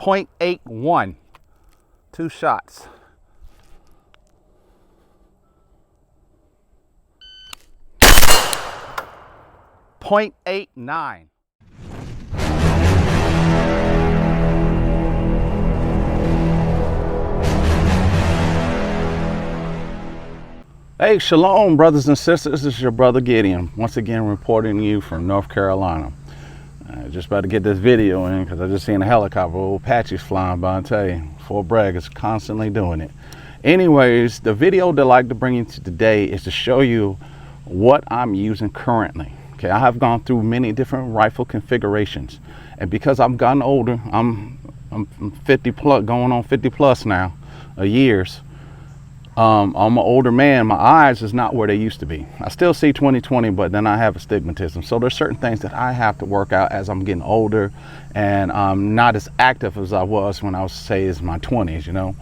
.81, 2 shots. .89. Hey, shalom, brothers and sisters. This is your brother Gideon, once again reporting to you from North Carolina. Just about to get this video in because I just seen a helicopter, old Apaches flying by. I tell you, Fort Bragg is constantly doing it. Anyways, the video that I'd like to bring you to today is to show you what I'm using currently. Okay, I have gone through many different rifle configurations, and because I've gotten older, I'm 50 plus, going on 50 plus now, years. I'm an older man. My eyes is not where they used to be. I still see 20/20, but then I have astigmatism. So there's certain things that I have to work out as I'm getting older, and I'm not as active as I was when I was, say, in my 20s, you know.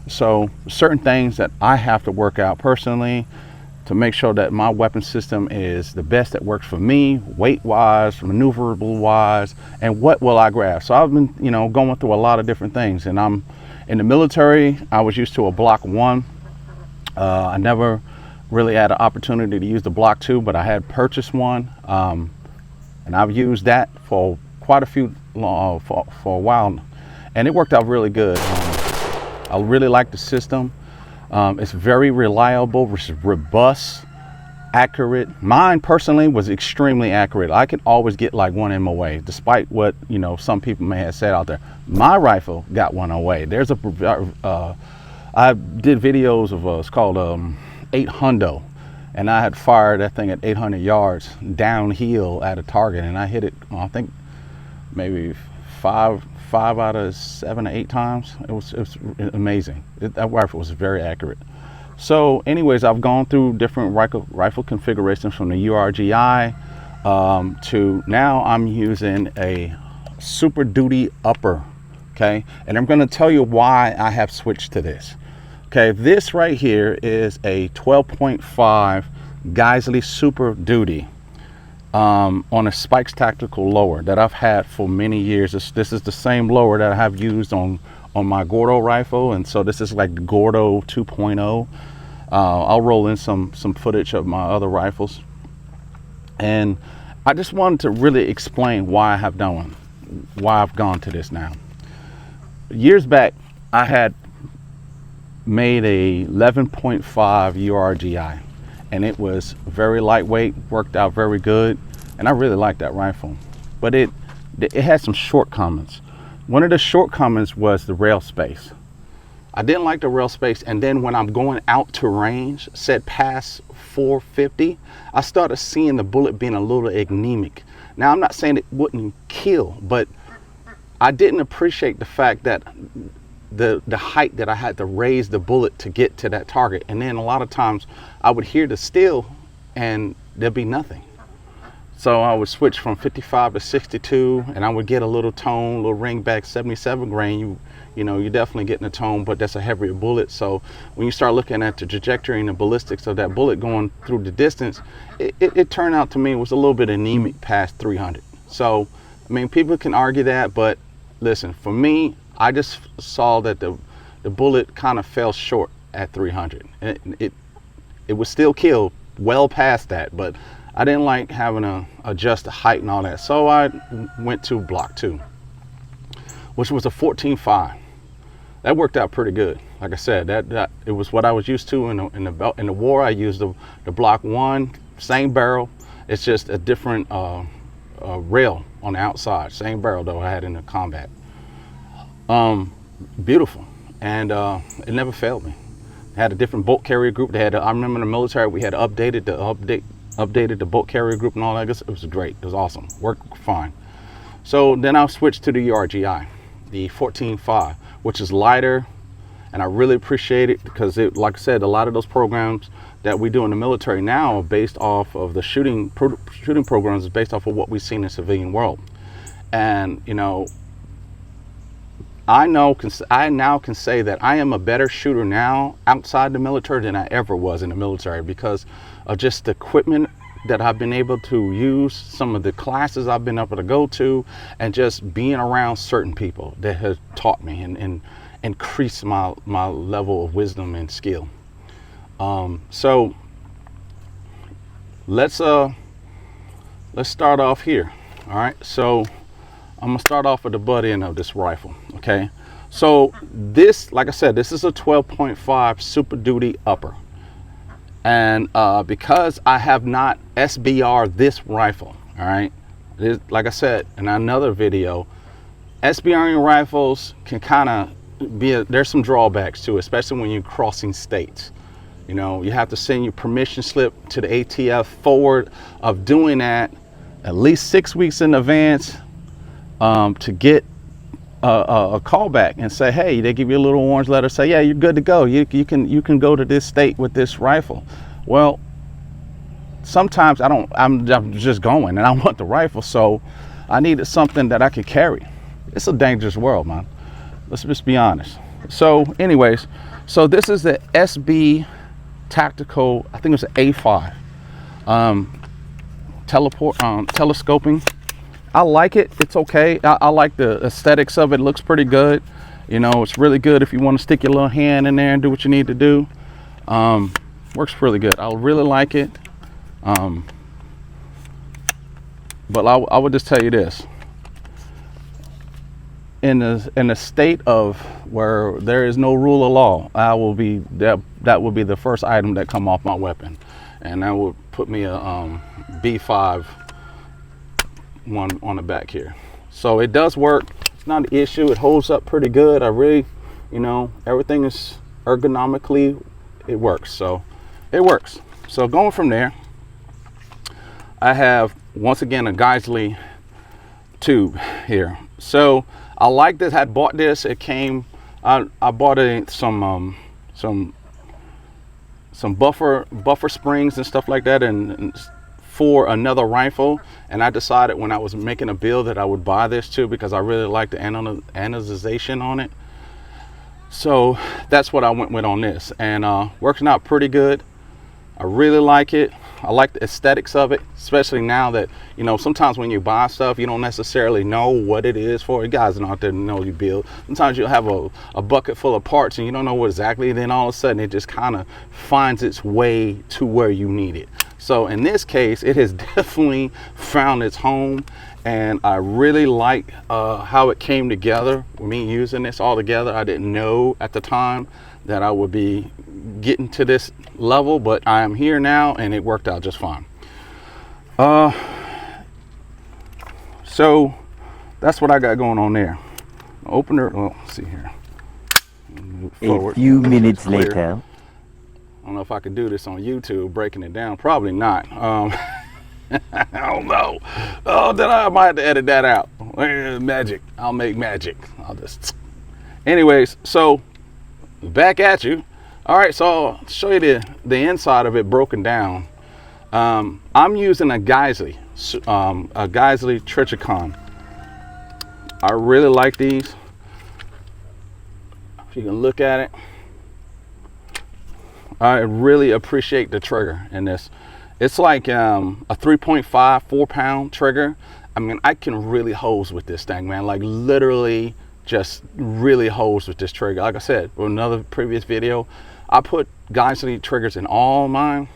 So certain things that I have to work out personally to make sure that my weapon system is the best that works for me, weight-wise, maneuverable-wise, and what will I grab. So I've been, you know, going through a lot of different things, and I'm in the military. I was used to a Block 1. I never really had an opportunity to use the Block 2, but I had purchased one, and I've used that for quite a few, for a while, and it worked out really good. I really like the system. It's very reliable, robust, accurate. Mine personally was extremely accurate. I could always get like one MOA, despite what, you know, some people may have said out there. My rifle got one away. There's I did videos of it's called 800, and I had fired that thing at 800 yards downhill at a target, and I hit it, I think maybe five out of 7 or 8 times. It was amazing. That rifle was very accurate. So anyways, I've gone through different rifle configurations from the URGI to now I'm using a Super Duty upper. Okay, and I'm going to tell you why I have switched to this. Okay, this right here is a 12.5 Geissele Super Duty on a Spikes tactical lower that I've had for many years. This is the same lower that I have used on my Gordo rifle, and so this is like the Gordo 2.0. I'll roll in some footage of my other rifles, and I just wanted to really explain why I've gone to this now. Years back, I had made a 11.5 URGI, and it was very lightweight, worked out very good, and I really liked that rifle. But it had some shortcomings. One of the shortcomings was the rail space. I didn't like the rail space, and then when I'm going out to range, set past 450, I started seeing the bullet being a little anemic. Now, I'm not saying it wouldn't kill, but I didn't appreciate the fact that the height that I had to raise the bullet to get to that target. And then a lot of times I would hear the still and there'd be nothing. So I would switch from 55 to 62, and I would get a little tone, little ring back. 77 grain, you know, you're definitely getting a tone, but that's a heavier bullet. So when you start looking at the trajectory and the ballistics of that bullet going through the distance, it turned out to me it was a little bit anemic past 300. So, I mean, people can argue that, but listen, for me, I just saw that the bullet kind of fell short at 300. It was still killed well past that, but I didn't like having to adjust the height and all that. So I went to Block 2, which was a 14.5. That worked out pretty good. Like I said, that it was what I was used to in the war. I used the Block 1, same barrel. It's just a different rail on the outside. Same barrel though I had in the combat. Beautiful, and it never failed me. It had a different bolt carrier group. I remember in the military we had updated the bolt carrier group and all that. It was great. It was awesome. Worked fine. So then I switched to the URGI, the 14.5, which is lighter, and I really appreciate it because like I said, a lot of those programs that we do in the military now are based off of the shooting programs, is based off of what we've seen in the civilian world. And you know, I now can say that I am a better shooter now outside the military than I ever was in the military because of just the equipment that I've been able to use, some of the classes I've been able to go to, and just being around certain people that have taught me and increased my level of wisdom and skill. So let's start off here. All right, so I'm gonna start off with the butt end of this rifle. Okay, so this, like I said, this is a 12.5 Super Duty upper, and because I have not SBR this rifle, all right, like I said in another video, SBRing rifles can kind of be there's some drawbacks to it, especially when you're crossing states. You know, you have to send your permission slip to the ATF forward of doing that at least 6 weeks in advance, to get a call back and say, hey, they give you a little orange letter, say, yeah, you're good to go. You can go to this state with this rifle. Well, sometimes I'm just going and I want the rifle, so I needed something that I could carry. It's a dangerous world, man. Let's just be honest. So anyways, so this is the SB Tactical, I think it's an A5, telescoping. I like it. It's okay. I like the aesthetics of it. It looks pretty good. You know, it's really good if you want to stick your little hand in there and do what you need to do. Works really good. I really like it. But I would just tell you this. In a state of where there is no rule of law, that will be the first item that come off my weapon, and that would put me a B5 one on the back here. So it does work. It's not an issue. It holds up pretty good. I really, you know, everything is ergonomically, it works. So it works. So going from there, I have once again a Geissele tube here. So I like this. I bought this. It came. I bought some buffer springs and stuff like that, and for another rifle. And I decided when I was making a build that I would buy this too, because I really like the anodization on it. So that's what I went with on this, and working out pretty good. I really like it. I like the aesthetics of it, especially now that, you know, sometimes when you buy stuff, you don't necessarily know what it is for. You guys out there know you build. Sometimes you'll have a bucket full of parts and you don't know what exactly, then all of a sudden it just kind of finds its way to where you need it. So in this case, it has definitely found its home, and I really like how it came together with me using this all together. I didn't know at the time that I would be getting to this level, but I am here now, and it worked out just fine. So that's what I got going on there. Opener, well, let's see here. A few minutes later. I don't know if I can do this on YouTube, breaking it down. Probably not. I don't know. Oh, then I might have to edit that out. Magic. I'll make magic. I'll just. Anyways, so back at you. All right, so I'll show you the inside of it broken down. I'm using a Geissele Trichicon. I really like these. If you can look at it, I really appreciate the trigger in this. It's like a 3.5, 4-pound trigger. I mean, I can really hose with this thing, man. Like literally just really hose with this trigger. Like I said, with another previous video, I put Geissele triggers in all mine.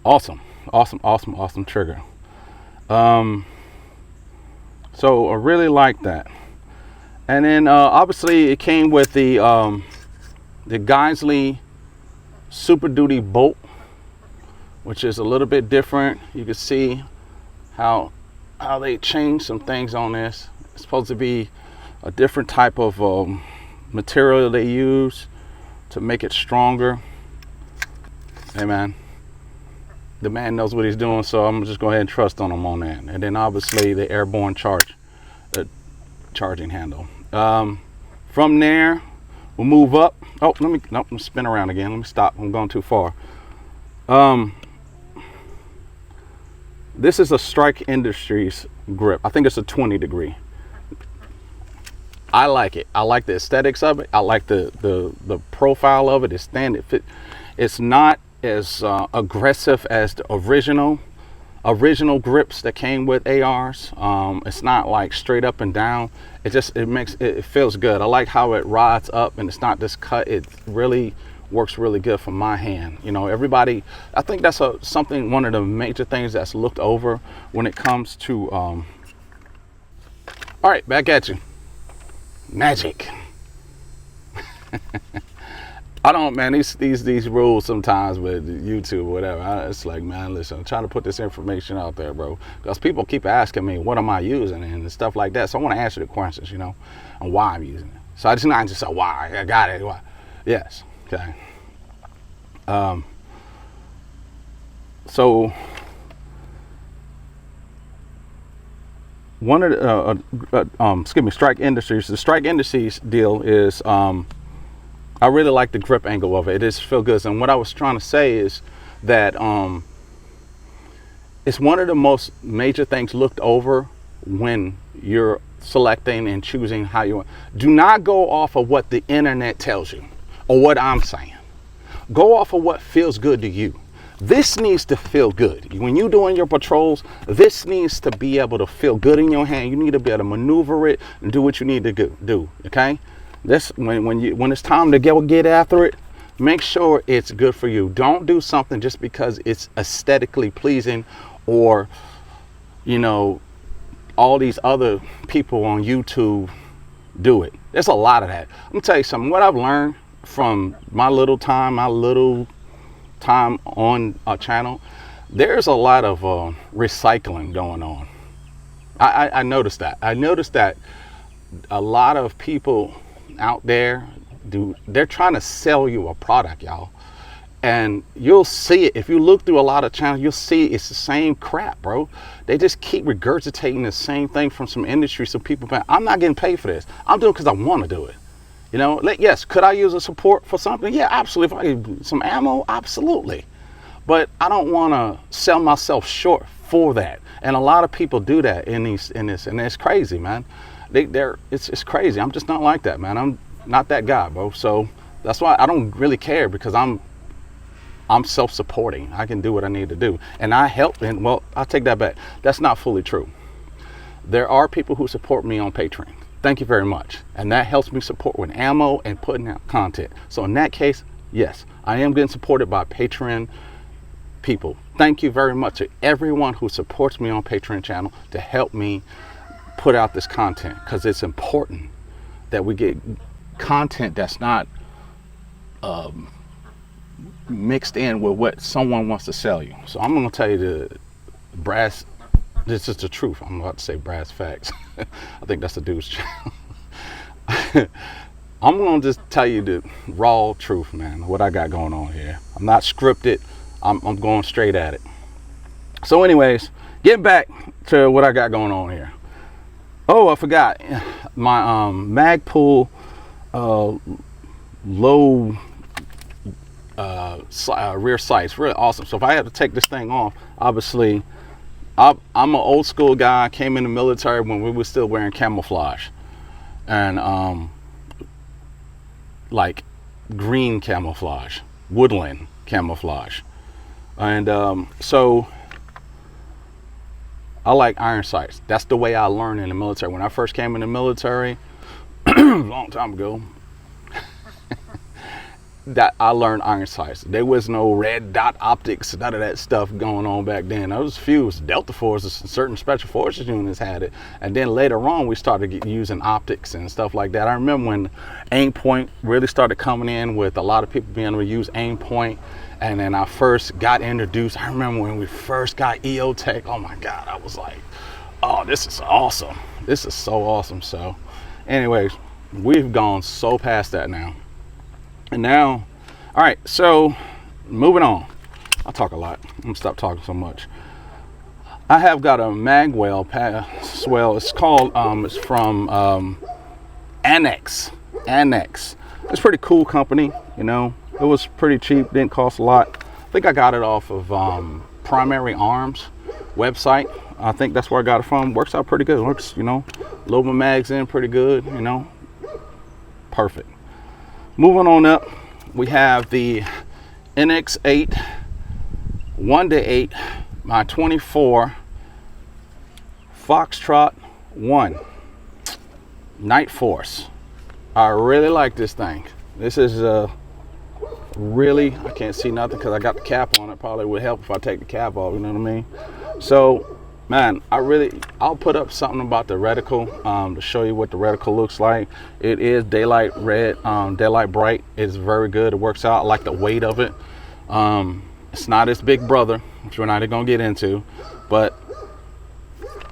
Awesome, awesome, awesome, awesome trigger. So I really like that. And then obviously it came with the Geissele Super Duty bolt, which is a little bit different. You can see how they changed some things on this. It's supposed to be a different type of material they use to make it stronger. Hey man, the man knows what he's doing, so I'm just go ahead and trust on him on that. And then obviously the airborne charging handle. From there we'll move up. Oh, let me spin around again. Let me stop. I'm going too far. This is a Strike Industries grip. I think it's a 20 degree. I like it. I like the aesthetics of it. I like the profile of it. It's standard fit. It's not as aggressive as the original grips that came with ARs. It's not like straight up and down. It feels good. I like how it rides up and it's not this cut. It really works really good for my hand. You know, everybody, I think that's one of the major things that's looked over when it comes to all right, back at you. Magic. I don't, man, these rules sometimes with YouTube or whatever, it's like, man, listen, I'm trying to put this information out there, bro, because people keep asking me, what am I using and stuff like that. So I want to answer the questions, you know, and why I'm using it. So I just not just say why, I got it, why. Yes, okay. So one of the, Strike Industries, the Strike Industries deal is, I really like the grip angle of it. It just feels good. And what I was trying to say is that it's one of the most major things looked over when you're selecting and choosing how you want. Do not go off of what the internet tells you or what I'm saying. Go off of what feels good to you. This needs to feel good. When you're doing your patrols, this needs to be able to feel good in your hand. You need to be able to maneuver it and do what you need to do, okay? This when it's time to get after it, make sure it's good for you. Don't do something just because it's aesthetically pleasing, or you know, all these other people on YouTube do it. There's a lot of that. I'm gonna tell you something. What I've learned from my little time on a channel, there's a lot of recycling going on. I noticed that. I noticed that a lot of people out there they're trying to sell you a product, y'all, and you'll see it if you look through a lot of channels. You'll see it's the same crap, bro. They just keep regurgitating the same thing from some industry. So people, I'm not getting paid for this. I'm doing it because I want to do it. You know, yes, could I use a support for something? Yeah, absolutely. If I get some ammo, absolutely. But I don't want to sell myself short for that. And a lot of people do that in this, and it's crazy, man. It's crazy. I'm just not like that, man. I'm not that guy, bro. So that's why I don't really care, because I'm self-supporting. I can do what I need to do, and I help. And well, I'll take that back. That's not fully true. There are people who support me on Patreon. Thank you very much, and that helps me support with ammo and putting out content. So in that case, yes, I am getting supported by Patreon people. Thank you very much to everyone who supports me on Patreon channel to help me put out this content, because it's important that we get content that's not mixed in with what someone wants to sell you. So I'm going to tell you this is the truth. I'm about to say brass facts. I think that's the dude's channel. I'm going to just tell you the raw truth, man, what I got going on here. I'm not scripted. I'm going straight at it. So anyways, getting back to what I got going on here. Oh, I forgot my Magpul low rear sights, really awesome. So if I had to take this thing off, obviously I'm an old school guy. I came in the military when we were still wearing camouflage, and like green camouflage, woodland camouflage, and so I like iron sights. That's the way I learned in the military. When I first came in the military, a long time ago, that I learned iron sights. There was no red dot optics, none of that stuff going on back then. There was few Delta Forces, certain special forces units had it. And then later on, we started using optics and stuff like that. I remember when aim point really started coming in, with a lot of people being able to use aim point. And then I first got introduced. I remember when we first got EOTech. Oh my God, I was like, oh, this is awesome. This is so awesome. So anyways, we've gone so past that now. And now, all right, so moving on. I talk a lot. I'm gonna stop talking so much. I have got a Magwell swell. It's called, it's from Annex. It's a pretty cool company, you know. It was pretty cheap, didn't cost a lot. I think I got it off of Primary Arms website. I think that's where I got it from. Works out pretty good. Works, you know, load my mags in pretty good, you know. Perfect. Moving on up, we have the NX8 1-8 my 24 Foxtrot 1 Night Force. I really like this thing. This is really, I can't see nothing because I got the cap on. It probably would help if I take the cap off, you know what I mean? So man, I'll put up something about the reticle to show you what the reticle looks like. It is daylight red, daylight bright. It's very good. It works out. I like the weight of it. It's not its big brother, which we're not even gonna get into, but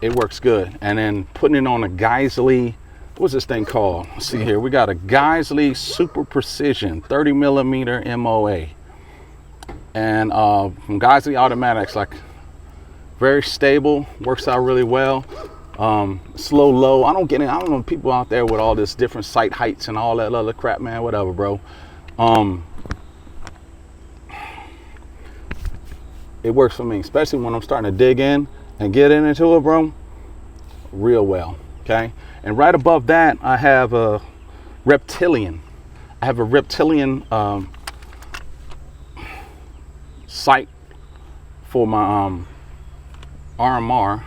it works good. And then putting it on a Geissele, what's this thing called? Let's see here. We got a Geissele Super Precision 30mm MOA, and from Geissele Automatics, like very stable, works out really well. Slow, low. I don't know people out there with all this different sight heights and all that other crap, man. Whatever, bro. It works for me, especially when I'm starting to dig in and get into it, bro, real well. Okay, and right above that I have a reptilian. I have a reptilian sight for my RMR,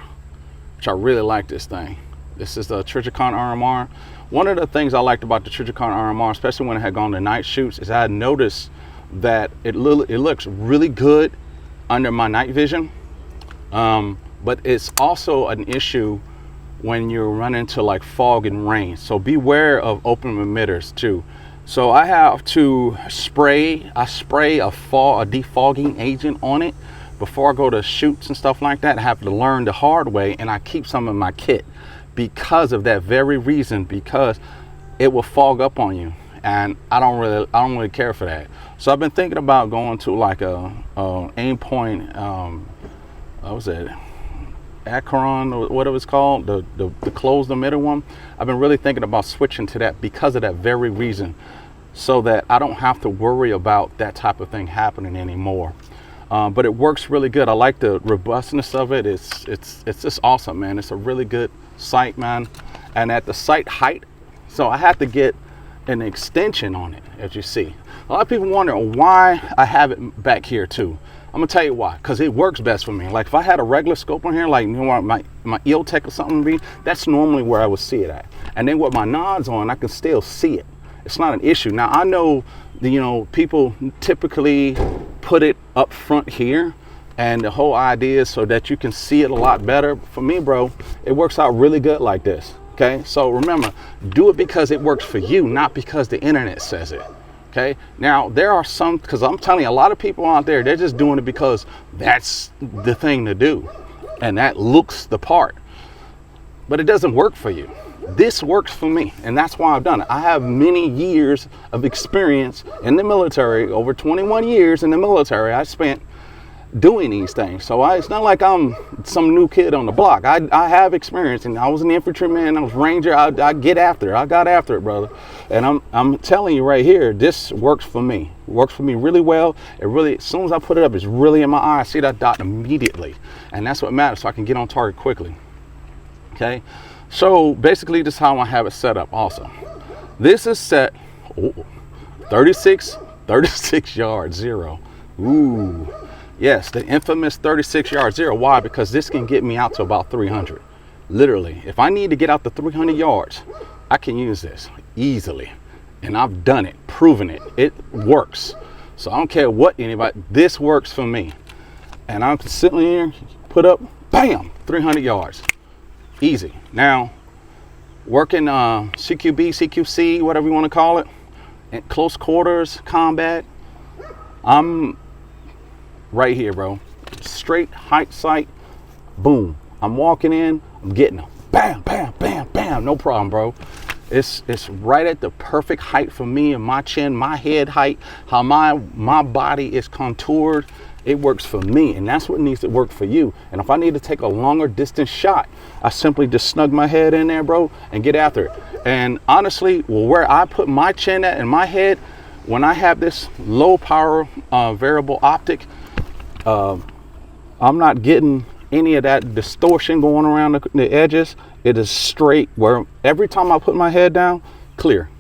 which I really like this thing. This is the Trijicon RMR. One of the things I liked about the Trijicon RMR, especially when I had gone to night shoots, is I had noticed that it looks really good under my night vision, but it's also an issue when you run into like fog and rain. So beware of open emitters too. So I have to spray a defogging agent on it before I go to shoots and stuff like that. I have to learn the hard way, and I keep some in my kit because of that very reason, because it will fog up on you, and I don't really care for that. So I've been thinking about going to like a aim point, what was it, Acheron or whatever it's called, the closed emitter one. I've been really thinking about switching to that because of that very reason, so that I don't have to worry about that type of thing happening anymore. But it works really good. I like the robustness of it. It's just awesome, man. It's a really good sight, man. And at the sight height, so I have to get an extension on it, as you see. A lot of people wonder why I have it back here too. I'm gonna tell you why. Because it works best for me. Like if I had a regular scope on here, like, you know, my EOTech or something would be, that's normally where I would see it at. And then with my nods on, I can still see it. It's not an issue. Now I know, you know, people typically put it up front here, and the whole idea is so that you can see it a lot better. For me, bro, it works out really good like this. Okay, so remember, do it because it works for you, not because the internet says it. Okay, now there are some, because I'm telling you, a lot of people out there, they're just doing it because that's the thing to do and that looks the part, but it doesn't work for you. This works for me, and that's why I've done it. I have many years of experience in the military, over 21 years in the military I spent doing these things. So it's not like I'm some new kid on the block. I have experience, and I was an infantryman, I was ranger. I get after it. I got after it, brother. And I'm telling you right here, this works for me. It works for me really well. It really, as soon as I put it up, it's really in my eye. I see that dot immediately, and that's what matters, so I can get on target quickly. Okay, so basically this is how I have it set up. Also, this is set 36 yard zero. Ooh, yes, the infamous 36 yard zero. Why? Because this can get me out to about 300. Literally, if I need to get out to 300 yards, I can use this easily, and I've done it, proven it. It works. So I don't care what anybody, this works for me. And I'm sitting here, put up, bam, 300 yards. Easy. Now, working CQB, CQC, whatever you want to call it, in close quarters combat, I'm right here, bro. Straight height sight, boom. I'm walking in, I'm getting them. Bam, bam, bam, bam. No problem, bro. It's right at the perfect height for me, and my chin, my head height, how my body is contoured. It works for me, and that's what needs to work for you. And if I need to take a longer distance shot, I simply just snug my head in there, bro, and get after it. And honestly, well, where I put my chin at in my head, when I have this low power variable optic, I'm not getting any of that distortion going around the edges. It is straight, where every time I put my head down, clear.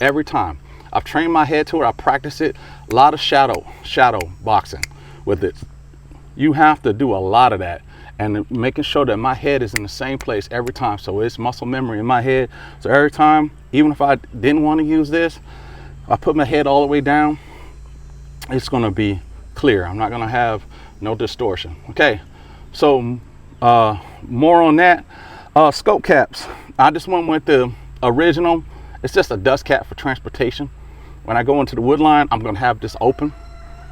Every time. I've trained my head to it. I practice it A lot of shadow boxing with it. You have to do a lot of that, and making sure that my head is in the same place every time. So it's muscle memory in my head. So every time, even if I didn't want to use this, I put my head all the way down, it's going to be clear. I'm not going to have no distortion. Okay, so more on that. Scope caps, I just went with the original. It's just a dust cap for transportation. When I go into the wood line, I'm going to have this open.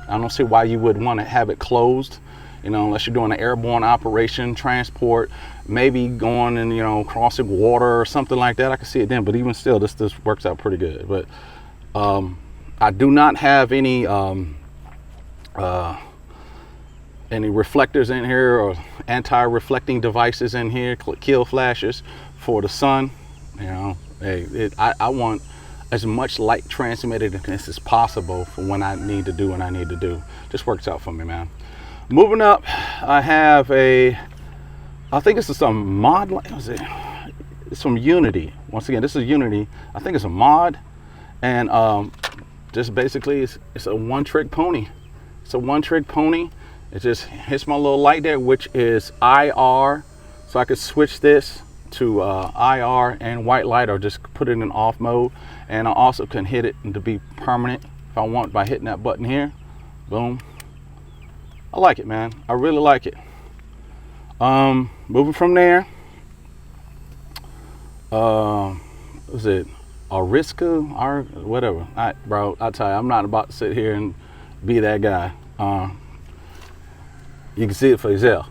I don't see why you would want to have it closed, you know, unless you're doing an airborne operation, transport, maybe going and, you know, crossing water or something like that. I can see it then, but even still, this works out pretty good. But I do not have any reflectors in here or anti-reflecting devices in here, kill flashes for the sun. You know, I want as much light transmitted as possible for when I need to do what I need to do. Just works out for me, man. Moving up, I have I think this is some mod, what was it? It's from Unity. Once again, this is Unity. I think it's a mod, and just basically it's a one-trick pony. It's a one-trick pony. It just hits my little light there, which is IR, so I could switch this to IR and white light, or just put it in off mode. And I also can hit it to be permanent if I want by hitting that button here. Boom. I like it, man. I really like it. Moving from there, was it Ariska or whatever? Bro, I tell you, I'm not about to sit here and be that guy. You can see it for yourself.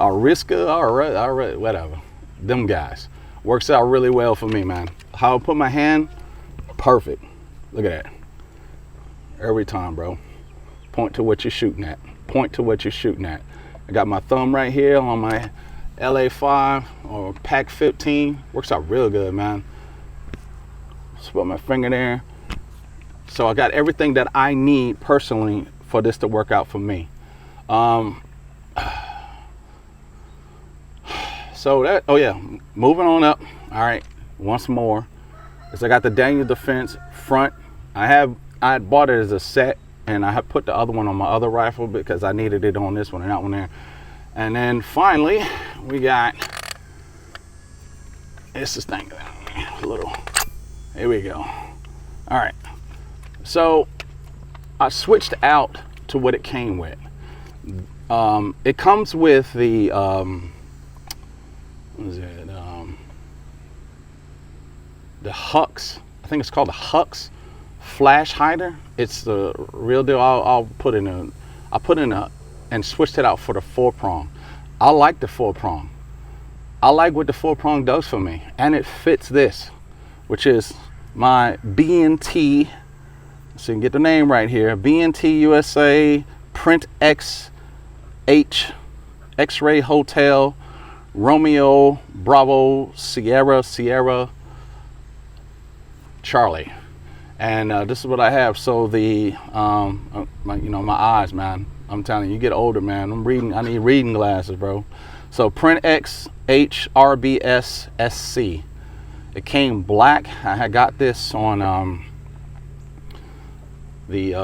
Ariska, all right, whatever. Them guys. Works out really well for me, man. How I put my hand, perfect. Look at that. Every time, bro. Point to what you're shooting at. Point to what you're shooting at. I got my thumb right here on my LA5 or Pac 15. Works out real good, man. Just put my finger there. So I got everything that I need personally for this to work out for me. So that, oh yeah, moving on up. All right, once more, is I got the Daniel Defense front. I had bought it as a set, and I have put the other one on my other rifle because I needed it on this one and that one there. And then finally, we got this thing, a little. Here we go. All right, so I switched out to what it came with. It comes with the what is it? The Hux. I think it's called the Hux flash hider. It's the real deal. I'll put in and switched it out for the 4-prong. I like the 4-prong. I like what the 4-prong does for me, and it fits this, which is my B&T. So you can get the name right here. B&T USA Print X H X-Ray Hotel Romeo Bravo Sierra Charlie, and this is what I have. So the my eyes, man, I'm telling you, you get older, man. I need reading glasses, bro. So Print X H RBS SC. It came black. I had got this on the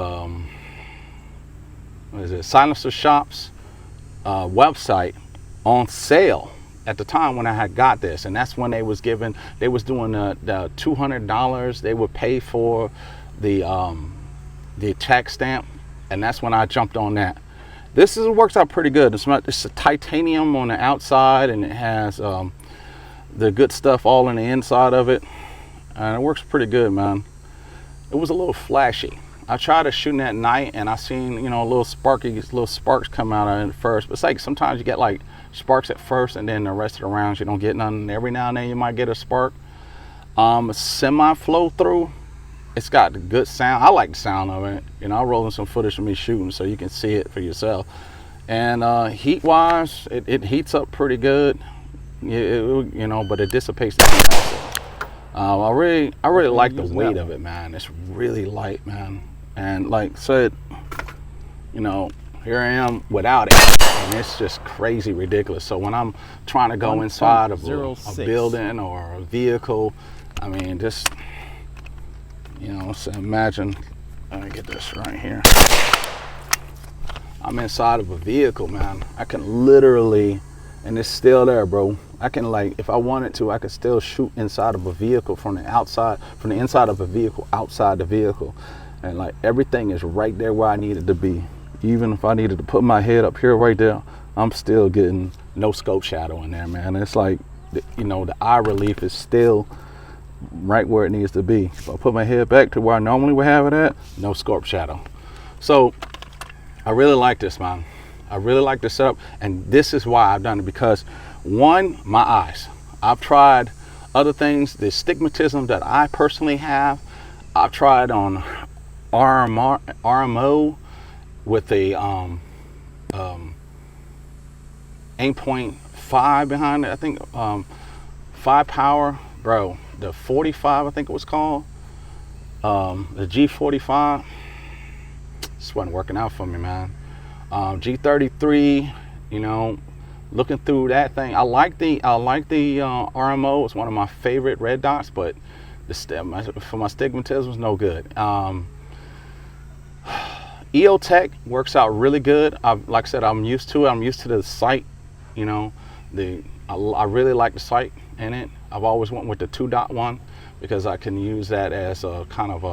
what is it, Silencer Shop's website on sale at the time when I had got this, and that's when they was doing the $200 they would pay for the tax stamp, and that's when I jumped on that. This works out pretty good. It's a titanium on the outside, and it has the good stuff all in the inside of it, and it works pretty good, man. It was a little flashy. I tried to shoot at night, and I seen little sparks come out of it first, but it's like sometimes you get like sparks at first, and then the rest of the rounds you don't get none. Every now and then you might get a spark. Semi flow through. It's got the good sound. I like the sound of it. I'll roll in some footage of me shooting so you can see it for yourself. And heat wise, it heats up pretty good. But it dissipates the heat. I really like the weight of it, man. It's really light, man. And like I said, here I am without it, and it's just crazy ridiculous. So when I'm trying to go inside of a building or a vehicle, I mean, just You know, so imagine, let me get this right here. I'm inside of a vehicle, man. I can literally, and it's still there, bro. I can, like, if I wanted to, I could still shoot inside of a vehicle from the outside, from the inside of a vehicle, outside the vehicle. And like everything is right there where I need it to be. Even if I needed to put my head up here right there, I'm still getting no scope shadow in there, man. It's like, you know, the eye relief is still right where it needs to be. If I put my head back to where I normally would have it at, no scope shadow. So I really like this, man. I really like the setup, and this is why I've done it, because one, my eyes. I've tried other things, the astigmatism that I personally have, I've tried on RMO with the 8.5 behind it. I think 5 power, bro. The 45, I think it was called. The G45. This wasn't working out for me, man. G33, you know, looking through that thing. I like the RMO. It's one of my favorite red dots, but for my astigmatism was no good. EOTech works out really good. Like I said, I'm used to it. I'm used to the sight, you know. I really like the sight in it. I've always went with the 2-dot one because I can use that as a kind of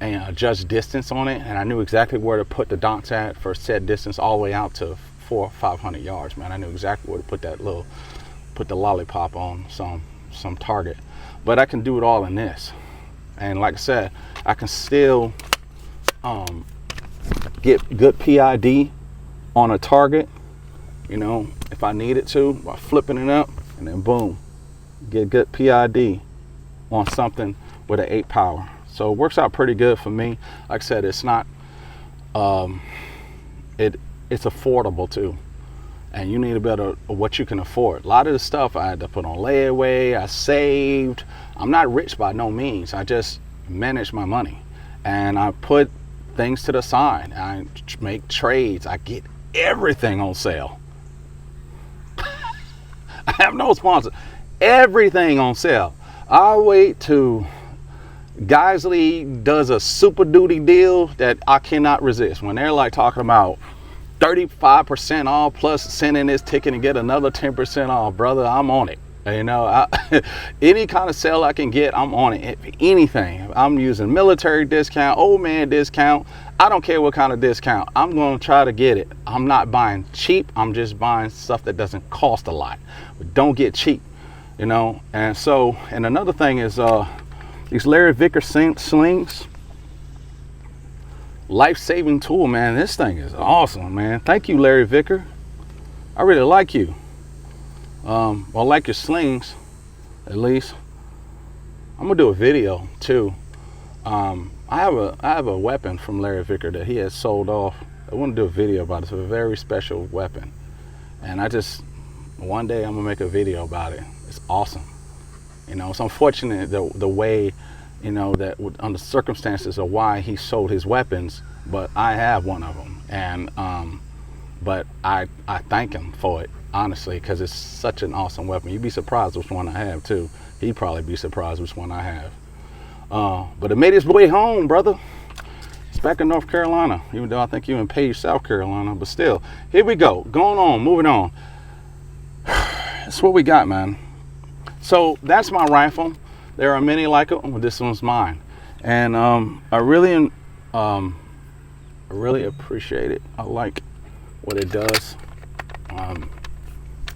adjust distance on it, and I knew exactly where to put the dots at for set distance all the way out to 400 or 500 yards, man. I knew exactly where to put the lollipop on some target. But I can do it all in this, and like I said, I can still get good PID on a target, you know, if I needed to, by flipping it up, and then boom, get good PID on something with an 8 power. So it works out pretty good for me. Like I said, it's not, it's affordable too. And you need a bit of what you can afford. A lot of the stuff I had to put on layaway, I saved. I'm not rich by no means. I just manage my money. And I put things to the side. I make trades. I get everything on sale. I have no sponsor. Everything on sale. I wait to Geissele does a super duty deal that I cannot resist. When they're like talking about 35% off plus send in this ticket and get another 10% off, brother, I'm on it. You know, any kind of sale I can get, I'm on it. Anything. I'm using military discount, old man discount. I don't care what kind of discount. I'm going to try to get it. I'm not buying cheap. I'm just buying stuff that doesn't cost a lot. But don't get cheap, you know. And so, and another thing is these Larry Vicker slings. Life-saving tool, man. This thing is awesome, man. Thank you, Larry Vicker. I really like you. Well, I like your slings, at least. I'm gonna do a video too. I have a weapon from Larry Vicker that he has sold off. I want to do a video about it. It's a very special weapon, and one day I'm gonna make a video about it. It's awesome. You know, it's unfortunate the way, you know, that under circumstances of why he sold his weapons, but I have one of them, and but I thank him for it, honestly, because it's such an awesome weapon. You'd be surprised which one I have too. He'd probably be surprised which one I have. But it made its way home, brother. It's back in North Carolina, even though I think you're in Page, South Carolina, but still. Here we go, going on, moving on. That's what we got, man. So that's my rifle. There are many like it, but this one's mine. And I really appreciate it. I like what it does.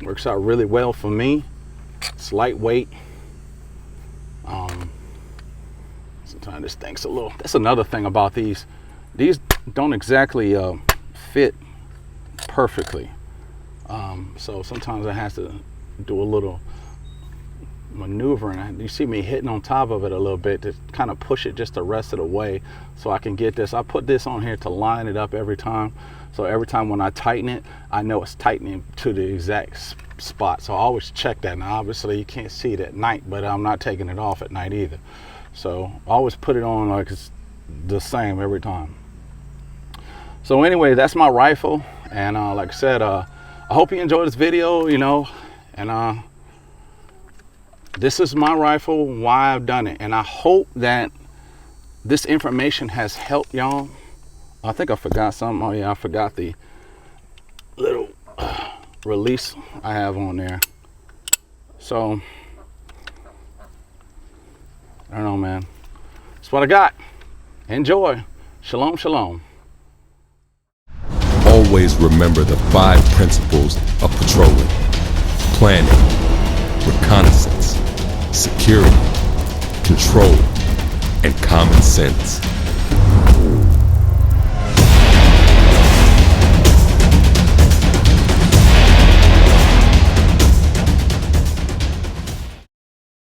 Works out really well for me. It's lightweight. Sometimes this thing's a little, that's another thing about these. These don't exactly fit perfectly. So sometimes I have to do a little maneuvering. You see me hitting on top of it a little bit to kind of push it just the rest of the way so I can get this. I put this on here to line it up every time. So every time when I tighten it, I know it's tightening to the exact spot. So I always check that. Now obviously you can't see it at night, but I'm not taking it off at night either. So I always put it on like it's the same every time. So anyway, that's my rifle. And like I said, I hope you enjoyed this video, you know, and this is my rifle, why I've done it. And I hope that this information has helped y'all. I think I forgot something. Oh yeah, I forgot the little release I have on there. So, I don't know, man. That's what I got. Enjoy. Shalom, shalom. Always remember the 5 principles of patrolling: planning, reconnaissance, security, control, and common sense.